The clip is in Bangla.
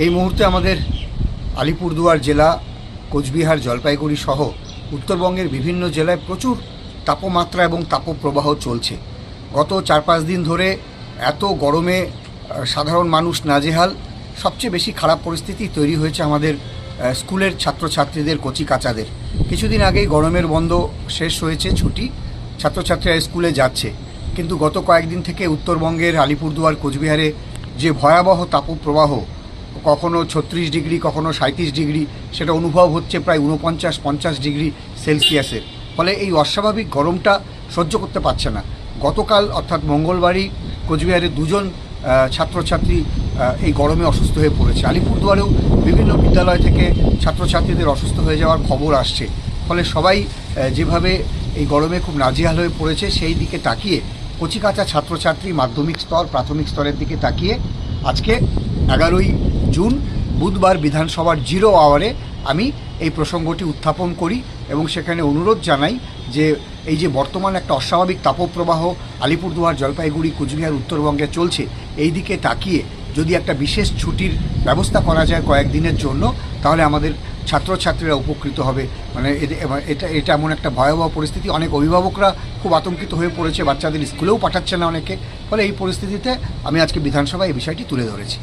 এই মুহূর্তে আমাদের আলিপুরদুয়ার জেলা, কোচবিহার, জলপাইগুড়ি সহ উত্তরবঙ্গের বিভিন্ন জেলায় প্রচুর তাপমাত্রা এবং তাপপ্রবাহ চলছে। গত 4-5 দিন ধরে এত গরমে সাধারণ মানুষ নাজেহাল। সবচেয়ে বেশি খারাপ পরিস্থিতি তৈরি হয়েছে আমাদের স্কুলের ছাত্রছাত্রীদের, কচি কাচাদের। কিছুদিন আগেই গরমের বন্ধ শেষ হয়েছে, ছুটি, ছাত্রছাত্রীরা স্কুলে যাচ্ছে। কিন্তু গত কয়েকদিন থেকে উত্তরবঙ্গের আলিপুরদুয়ার, কোচবিহারে যে ভয়াবহ তাপপ্রবাহ, কখনো 36 ডিগ্রি, কখনো 37 ডিগ্রি, সেটা অনুভব হচ্ছে প্রায় 49-50 ডিগ্রি সেলসিয়াসের। ফলে এই অস্বাভাবিক গরমটা সহ্য করতে পারছে না। গতকাল অর্থাৎ মঙ্গলবারই কোচবিহারের 2 জন ছাত্রছাত্রী এই গরমে অসুস্থ হয়ে পড়েছে। আলিপুরদুয়ারেও বিভিন্ন বিদ্যালয় থেকে ছাত্রছাত্রীদের অসুস্থ হয়ে যাওয়ার খবর আসছে। ফলে সবাই যেভাবে এই গরমে খুব নাজেহাল হয়ে পড়েছে, সেই দিকে তাকিয়ে কচিকাঁচা ছাত্রছাত্রী মাধ্যমিক স্তর, প্রাথমিক স্তরের দিকে তাকিয়ে আজকে 11ই জুন বুধবার বিধানসভার 0 আওয়ারে আমি এই প্রসঙ্গটি উত্থাপন করি এবং সেখানে অনুরোধ জানাই যে এই যে বর্তমান একটা অস্বাভাবিক তাপপ্রবাহ আলিপুরদুয়ার, জলপাইগুড়ি, কোচবিহার, উত্তরবঙ্গে চলছে, এই দিকে তাকিয়ে যদি একটা বিশেষ ছুটির ব্যবস্থা করা যায় কয়েকদিনের জন্য, তাহলে আমাদের ছাত্রছাত্রীরা উপকৃত হবে। মানে এটা এমন একটা ভয়াবহ পরিস্থিতি। অনেক অভিভাবকরা খুব আতঙ্কিত হয়ে পড়েছে, বাচ্চাদের স্কুলেও পাঠাচ্ছে না অনেকে। ফলে এই পরিস্থিতিতে আমি আজকে বিধানসভায় এই বিষয়টি তুলে ধরেছি।